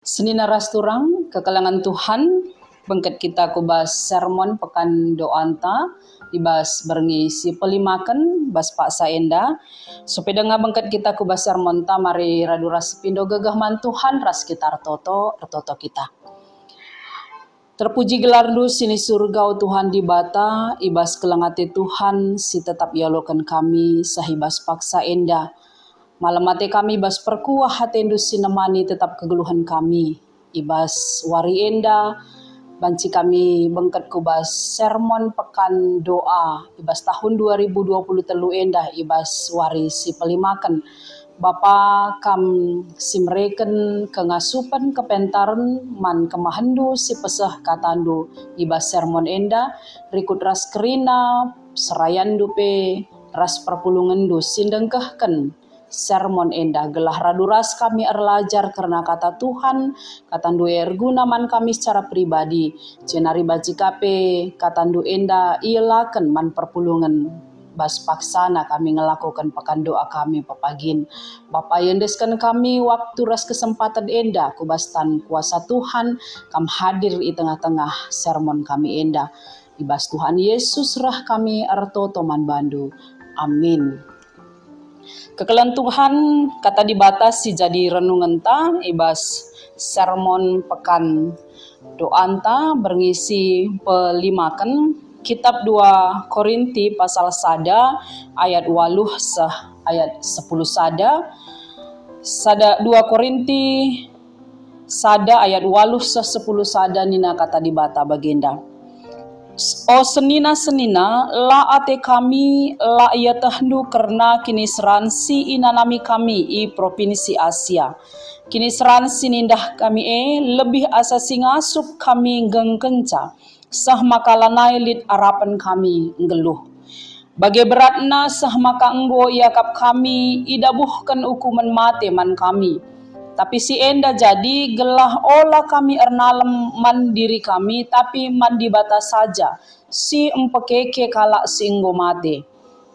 Senina rasturang kekalangan Tuhan bengket kita kubas sermon pekan doanta ibas berengi si pelimakan bas Pak Saenda supaya dengar bengket kita kubas sermon ta mari radu ras pindo gagah man Tuhan ras kita retoto kita. Terpuji gelar du sini surga Tuhan di bata ibas kelangate Tuhan si tetap yalokan kami sahibas paksa enda. Malam mate kami bas perkuah hatendu sinemani tetap kegeluhan kami. Ibas wari enda, banci kami bengket kubas sermon pekan doa. Ibas tahun 2020 telu enda, ibas wari si pelimakan. Bapa kam simreken kengasupan kepentaran man kemahandu si pesah katandu ibas sermon enda rikut ras kerina serayandu pe ras perpulungandu sindengkahkan sermon enda gelah raduras kami erlajar karena kata Tuhan katandu erguna man kami secara pribadi cenari baci kape katandu enda ilakan man perpulungan bas paksana kami ngelakukan pekan doa kami papagin Bapa yendeskan kami waktu ras kesempatan enda kubastan kuasa Tuhan kam hadir di tengah-tengah sermon kami enda ibas Tuhan Yesus rah kami artoto man bandu amin. Kekelan Tuhan kata dibatasi jadi renungan ta ibas sermon pekan doanta berngisi pelimakan kitab 2 Korinti pasal sada ayat 8 ayat 10 sada 2 Korinti sada ayat 8 10 sada nina kata dibata bagenda. O senina la ate kami la ia tahdu karena kini seransi inanami kami i provinsi Asia. Kini seransi nindah kami lebih asasi ngasup kami gengkenca. Sah makalanai lit arapan kami ngeluh. Bagai beratna sah maka enggo yakap kami idabuhkan hukuman mate man kami. Tapi si enda jadi gelah olah kami ernalem man diri kami tapi man dibata saja. Si empekeke kalak si enggo mate.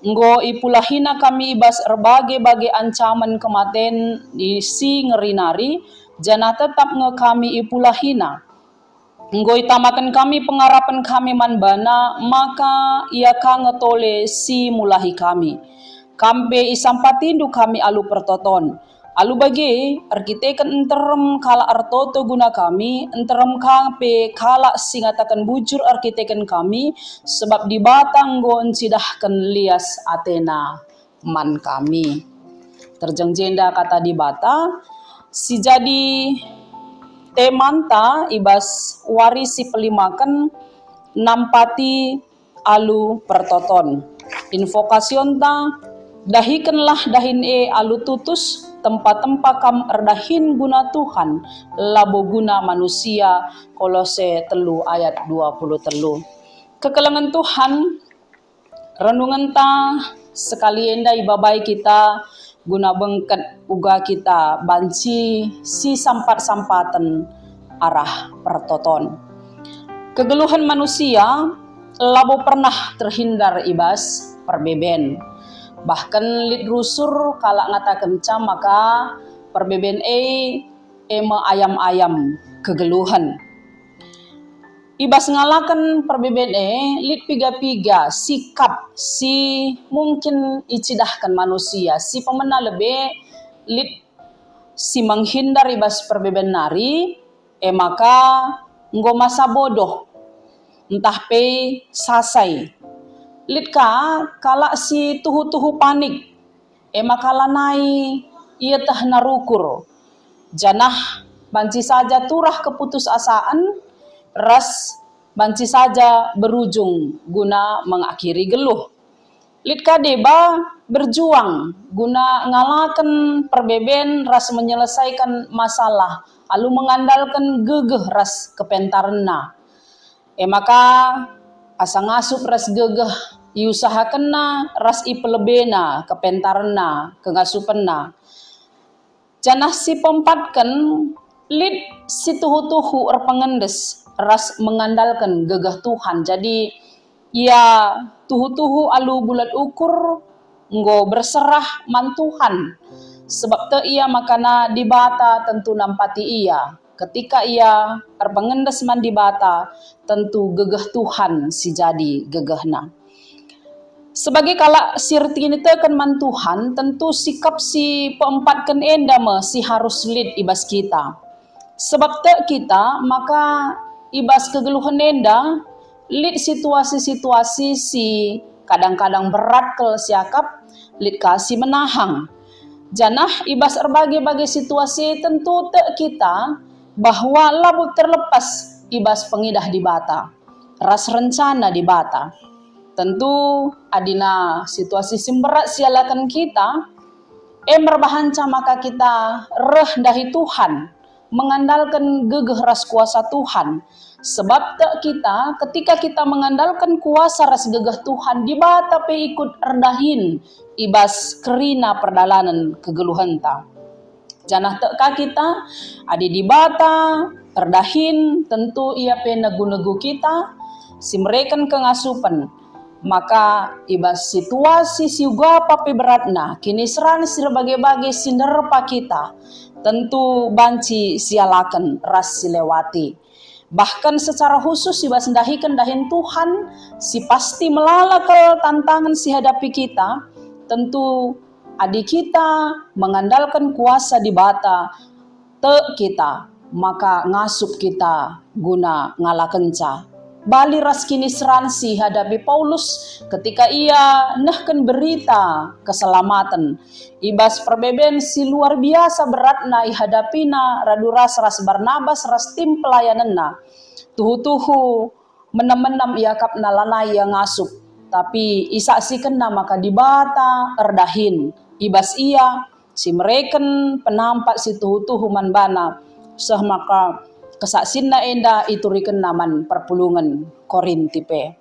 Enggo ipulahina kami ibas erbagai-bagai ancaman kematen di si ngerinari jana tetap nge kami ipulahina. Enggo itamakan kami pengarapan kami man bana maka ia ka ngetole si mulahi kami. Kampe isampatindu kami alu pertoton. Alu bagi arkiteken enterem kala artoto guna kami enterem kampe kala singatakan bujur arkiteken kami sebab di batang go encidahkan lias Athena man kami. Terjeng jenda kata di bata si jadi temanta ibas warisi pelimakan nampati alu pertoton. Invokasion ta dahikanlah dahin alu tutus tempat-tempat kam erdahin guna Tuhan labo guna manusia Kolose 3 ayat 23. Kekelangan Tuhan renungan ta sekali enda ibabai kita guna bengket uga kita banci si sampat-sampatan arah pertoton. Kegeluhan manusia labo pernah terhindar ibas perbeben. Bahkan lit rusur kalak ngata kencam maka perbeben ema ayam-ayam kegeluhan. Ibas ngalakan perbeben lit piga-piga sikap si mungkin icidahkan manusia si pemena lebih lit si menghindar ibas perbeben nari maka nggo masa bodoh entah pe sasai lit ka kala si tuhu-tuhu panik maka lanai ia tah narukur janah banci saja turah keputusasaan ras banci saja berujung guna mengakhiri geluh. Lit kadeba berjuang guna ngalakan perbeben ras menyelesaikan masalah lalu mengandalkan gegeh ras kepentarna. Maka asa ngasup ras gegeh iusahakenna ras ipelebena kepentarna kengasupenna. Janah si pempatkan lit si tuhu-tuhu erpengendes ras mengandalkan gegah Tuhan. Jadi ya tuhu-tuhu alu bulat ukur nggo berserah man Tuhan. Sebab te ia makana dibata tentu nampati ia ketika ia pengendas man di bata, tentu gegeh Tuhan si jadi gegehna. Sebagai kala sirti tekan man Tuhan, tentu sikap si peempatkan enda si harus lid ibas kita. Sebab kita, maka ibas kegeluhan enda, lid situasi-situasi si kadang-kadang berat ke siakap, lid kasih menahang. Janah ibas berbagai-bagai situasi tentu kita, bahwa labut terlepas ibas pengidah di bata, ras rencana di bata. Tentu adina situasi simberat sialakan kita, berbahanca maka kita dahi Tuhan, mengandalkan gegeh ras kuasa Tuhan. Sebab kita ketika kita mengandalkan kuasa ras gegeh Tuhan, di bata pe ikut erdahin ibas kerina perdalanan kegeluhan ta. Janah teka kita adi di bata erdahin, tentu ia pe negu-negu kita si mereka kengasupan. Maka ibas situasi si apa pe beratna, kini seran si berbagai-bagai sinerpa kita, tentu banci sialakan ras silewati. Bahkan secara khusus ibas dahikan dahin Tuhan, si pasti melalakal tantangan si hadapi kita, tentu adik kita mengandalkan kuasa di bata kita, maka ngasup kita guna ngalakenca. Bali ras kini seransi hadapi Paulus ketika ia nahkan berita keselamatan. Ibas perbeben si luar biasa beratna ihadapina radu ras Barnabas ras tim pelayananna. Tuhu-tuhu menam-menam ia kapna lanai yang ngasup. Tapi isaksikan maka di bata erdahin. Ibas ia si mereken penampak si tuhu-tuhu manbana. Sah maka kesaksinna enda ituriken naman perpulungan Korinti pe.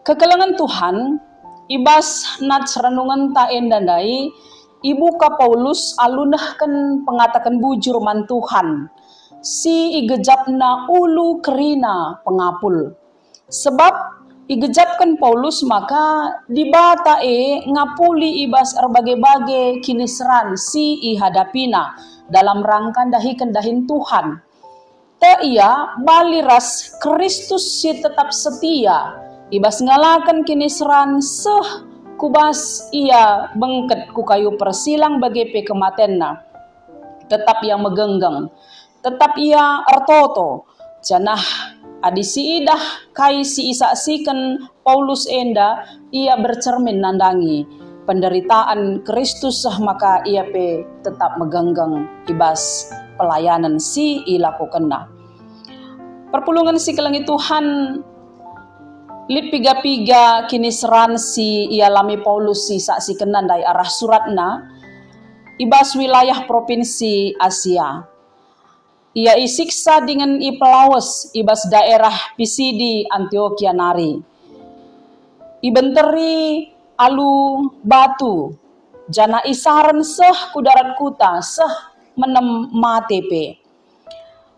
Kekelengan Tuhan ibas nat renungan ta enda dai ibu ka Paulus alunahkan pengatakan bujur man Tuhan si igejapna ulu kerina pengapul. Sebab igejapkan Paulus maka di bata ngapuli ibas berbagai-bagai kinisran si ihadapina dalam rangka dahikan dahin Tuhan. Ia bali ras Kristus si tetap setia ibas ngalakan kinisran kubas ia bengket ku kayu persilang bagi pe kematenna, tetap ia megenggang, tetap ia ertoto. Janah adi si idah kai si isaksikan Paulus enda ia bercermin nandangi penderitaan Kristus maka ia pe tetap megenggang ibas pelayanan si ilakukanna. Perpulungan si kelengi Tuhan lip piga-piga kini seran si ialami Paulus si saksi kenan dari arah suratna ibas wilayah provinsi Asia. Ia isiksa dengan ipelawas ibas daerah Pisidi Antioquia nari. Ibenteri alu batu jana isaran kudarat kuta menem matepe.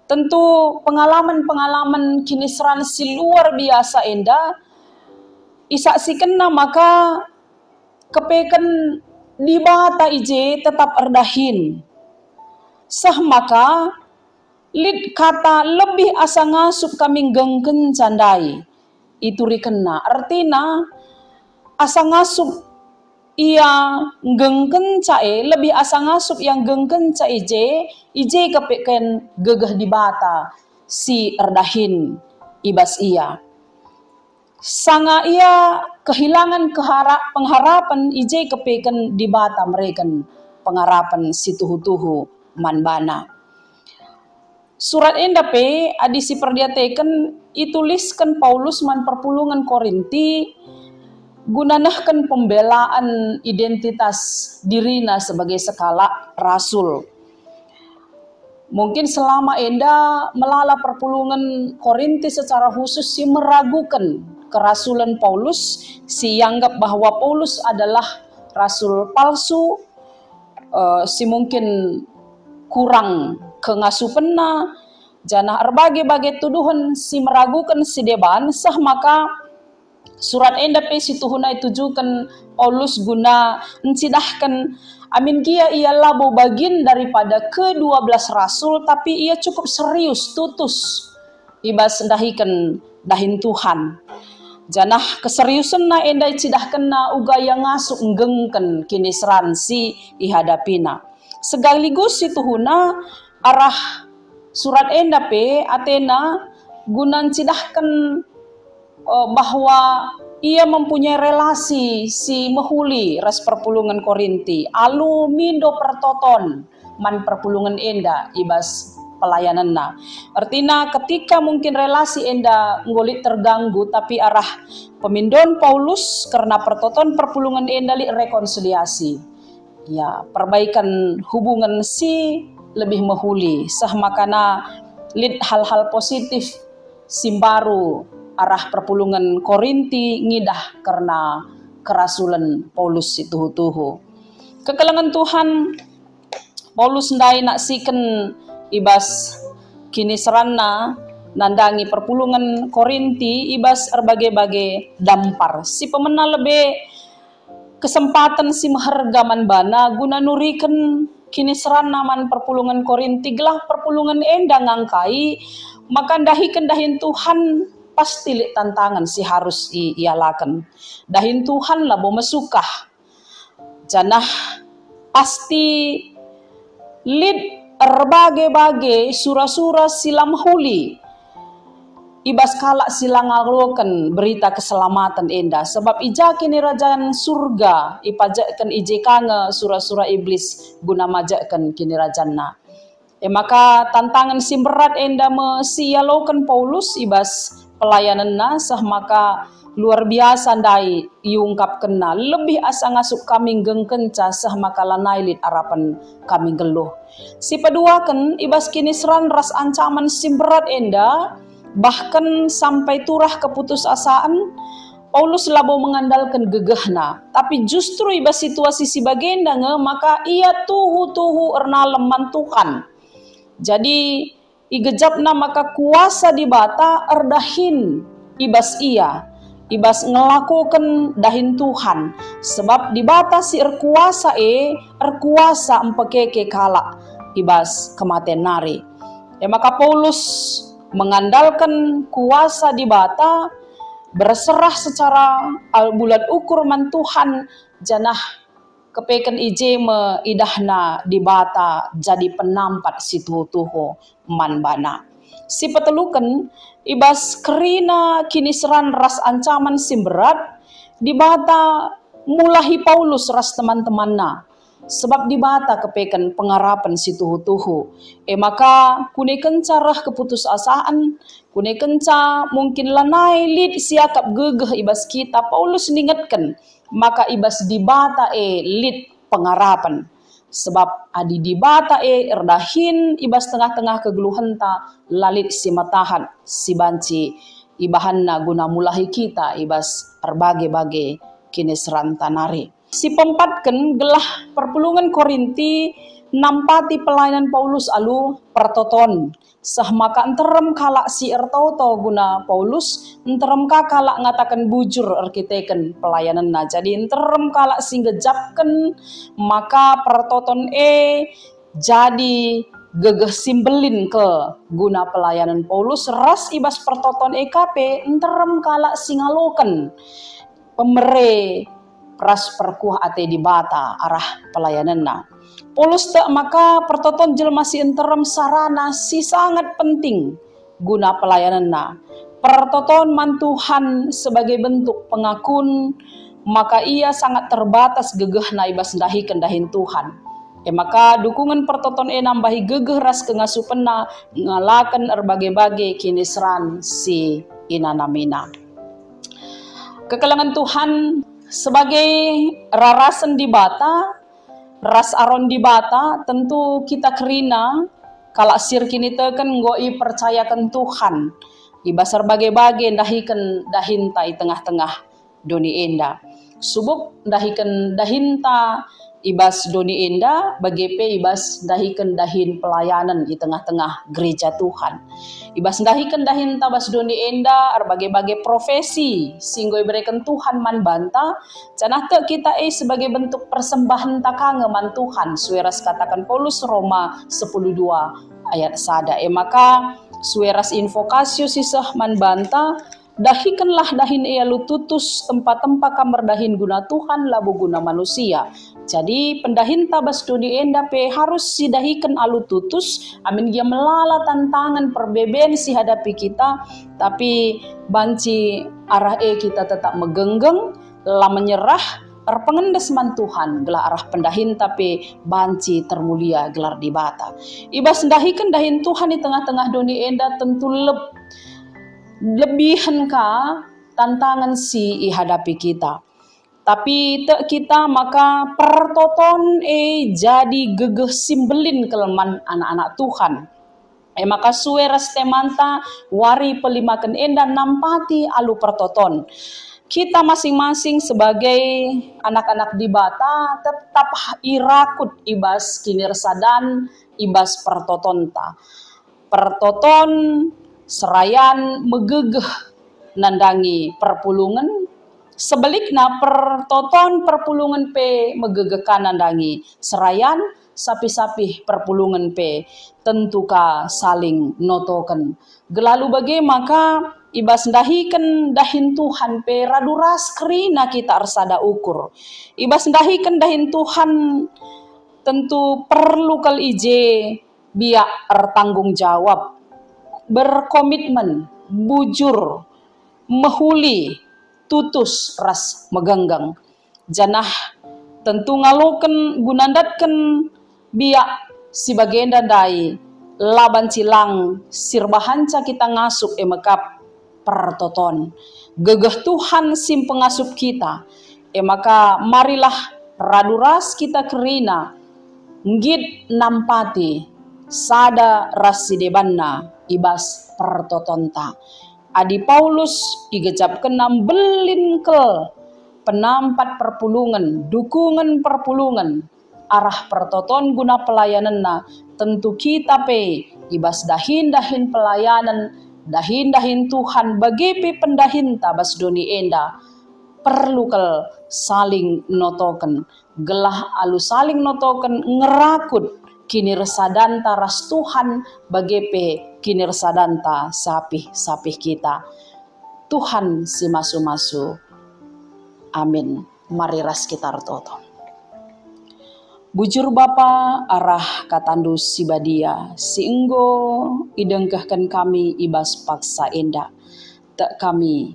Tentu pengalaman-pengalaman kinisran si luar biasa enda isaksikan maka kepekan di bata ije tetap erdahin. Maka lid kata lebih asa ngasup kami gengken candai itu rikena artina asa ngasup ia gengken cae lebih asa ngasup yang gengken cae ije kepeken gegeh di bata si erdahin ibas ia sanga ia kehilangan pengharapan ije kepeken di bata mereka pengharapan si tuhu-tuhu manbana. Surat enda pe adisi perdiateken ituliskan Paulus man perpulungan Korinti gunanahkan pembelaan identitas dirina sebagai sekala rasul. Mungkin selama enda melala perpulungan Korinti secara khusus si meragukan kerasulan Paulus, si anggap bahwa Paulus adalah rasul palsu, si mungkin kurang Surat enda pe situhuna itujukan Paulus guna mencidahkan amin kia ia labo bagian daripada ke-12 rasul, tapi ia cukup serius tutus ibas dahikan dahin Tuhan. Janah keseriusan na enda cidahkan na uga yang ngasuk nggengken kinisran si ihadapina. Segaligus situhuna arah surat enda pe atena gunan cidahkan bahwa ia mempunyai relasi si mehuli ras perpulungan Korinti alu mindo pertoton man perpulungan enda ibas pelayanan na. Artinya ketika mungkin relasi enda ngolit terganggu, tapi arah pemindon Paulus karena pertoton perpulungan enda li rekonsiliasi. Ya, perbaikan hubungan si lebih mehuli. Sah makana lid hal-hal positif simbaru arah perpulungan Korinti ngidah karena kerasulan Paulus itu tuhu. Kekelangan Tuhan Paulus ndai naksikan ibas kini seranna nandangi perpulungan Korinti ibas berbagai-bagai dampar. Si pemena lebih kesempatan si maharga man bana guna nurikan kini seranna man perpulungan Korinti gelah perpulungan enda ngangkai maka dahikan dahin Tuhan pasti tantangan si harus ialakan. Dahin Tuhan lah bo mesukah. Janah pasti lid berbagai-bagai surah-surah silam huli. Ibas kalak silang ngarokan berita keselamatan enda. Sebab ija kini rajaan surga ipajakan ije kange surah-surah iblis guna majakan kini rajana. Maka tantangan si berat enda mesialokan Paulus ibas pelayanan na sah maka luar biasa ndai iungkap kena lebih asa ngasuk kami gengkenca sah maka lanailit arapan kami geluh. Si peduakan ibas kini seran ras ancaman simberat enda bahkan sampai turah keputusasaan Paulus labo mengandalkan gegahna, tapi justru ibas situasi si bagenda maka ia tuhu erna leman Tuhan. Jadi igejapna maka kuasa di bata erdahin ibas ibas ngelakukan dahin Tuhan sebab di bata si erkuasa empekeke kalak ibas kematian nari. Maka Paulus mengandalkan kuasa di bata berserah secara bulat ukur man Tuhan janah kepeken ije me idahna di bata jadi penampat si tuhu man bana. Si petelukan ibas kerina kini seran ras ancaman simberat di bata mulahi Paulus ras teman-temanna. Sebab di bata kepeken pengarapan si tuhu-tuhu. Maka kune kenca rah keputusasaan, kune kenca mungkin lanai lid siakap gegeh ibas kita Paulus ningatkan. Maka ibas di bata lid pengarapan. Sebab adi di bata erdahin ibas tengah-tengah kegeluhanta lalit si matahan si banci ibahanna guna mulahi kita ibas berbagai-bagai kini serantanari. Si pempatkan gelah perpulungan Korinti nampati pelayanan Paulus alu pertoton. Sah maka enterem kalak si ertauto guna Paulus, enterem kalak ngatakan bujur arkiteken pelayanan na. Jadi enterem kalak si ngejapkan maka pertoton jadi gegeh simbelin ke guna pelayanan Paulus ras ibas pertoton EKP enterem kalak si ngaloken pemere ras perkuah ate di bata arah pelayanan na. Paulus tak maka pertoton jelma si enterem sarana si sangat penting guna pelayanan na. Pertoton man Tuhan sebagai bentuk pengakun maka ia sangat terbatas gegeh na ibas dahikan dahin Tuhan. Maka dukungan pertoton nambahi gegeh ras kengasupena ngalakan berbagai-bagai kini seran si inanamina. Kekelangan Tuhan sebagai rarasan di bata, ras aron di bata, tentu kita kerina kalau sir kini teken ngoi percayakan Tuhan ibasar bagai-bagai dahikan dahinta di tengah-tengah dunia enda. Subuk dahikan dahinta ibas doni enda bagepe ibas dahikan dahin pelayanan di tengah-tengah gereja Tuhan. Ibas dahikan dahin tabas doni enda bagai-bagai profesi singgo berikan Tuhan man banta. Canah te kita sebagai bentuk persembahan takanga man Tuhan. Sueras katakan Paulus Roma 10:2 ayat sada. Maka sueras invokasio sisah man banta. Dahikanlah dahin lu tutus tempat-tempat kamar dahin guna Tuhan labu guna manusia. Jadi pendahin tabas doni enda pe harus sidahikan alu tutus. Amin dia melala tantangan perbeben si hadapi kita. Tapi banci arah kita tetap megenggeng lah menyerah. Pengendes man Tuhan gelar arah pendahin tapi banci termulia gelar di bata. Ibas dahikan dahin Tuhan di tengah-tengah doni enda tentu lebihan ka tantangan si hadapi kita. Tapi kita maka pertoton jadi gegeh simbelin kelemahan anak-anak Tuhan. Maka sueras temanta wari pelimakan enda nampati alu pertoton. Kita masing-masing sebagai anak-anak di bata tetap irakut ibas kinirsadan ibas pertoton ta. Pertoton serayan megegeh nandangi perpulungan, sebaliknya pertoton perpulungan pe megegekan nandangi serayan sapi-sapi perpulungan pe tentuka saling notokan. Gelalu bagai maka ibas dahikan dahin Tuhan pe raduras kerina kita arsada ukur. Ibas dahikan dahin Tuhan tentu perlu kal ije biak tanggung jawab, berkomitmen, bujur, mehuli, tutus ras meganggang. Janah tentu ngaloken gunandatken biak si bagian dadai laban cilang sirbahanca kita ngasup mekap pertoton. Gegeh Tuhan sim pengasup kita. Maka marilah raduras kita kerina ngid nampati sada rasidebanna ibas pertotonta. Adi Paulus igecapkan nambelin kel penampat perpulungan, dukungan perpulungan, arah pertoton guna pelayanan na tentu kita pe ibas dahin-dahin pelayanan, dahin-dahin Tuhan bagepe pendahin tabas doni enda perlu kel saling notoken, gelah alu saling notoken ngerakut kinirsadanta ras Tuhan bagepe kinirsadanta sapih-sapih kita. Tuhan si masu-masu. Amin. Mari ras kita toto. Bujur Bapa arah katandu si badia si enggo idengkahkan kami ibas paksa enda. Tak kami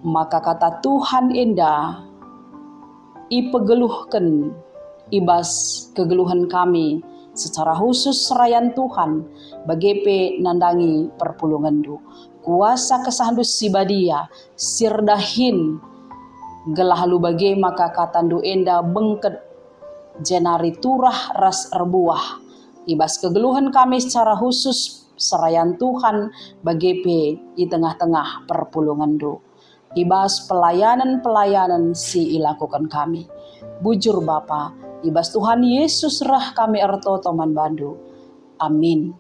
maka kata Tuhan enda ipegeluhkan ibas kegeluhan kami secara khusus serayan Tuhan bagepe nandangi perpulungan du kuasa kesahandus si badia sirdahin gelah lu bage maka katandu enda bengket jenari turah ras erbuah ibas kegeluhan kami secara khusus serayan Tuhan bagepe di tengah-tengah perpulungan du ibas pelayanan-pelayanan si ilakukan kami bujur Bapa ibas Tuhan Yesus rah kami ertoto man bandu. Amin.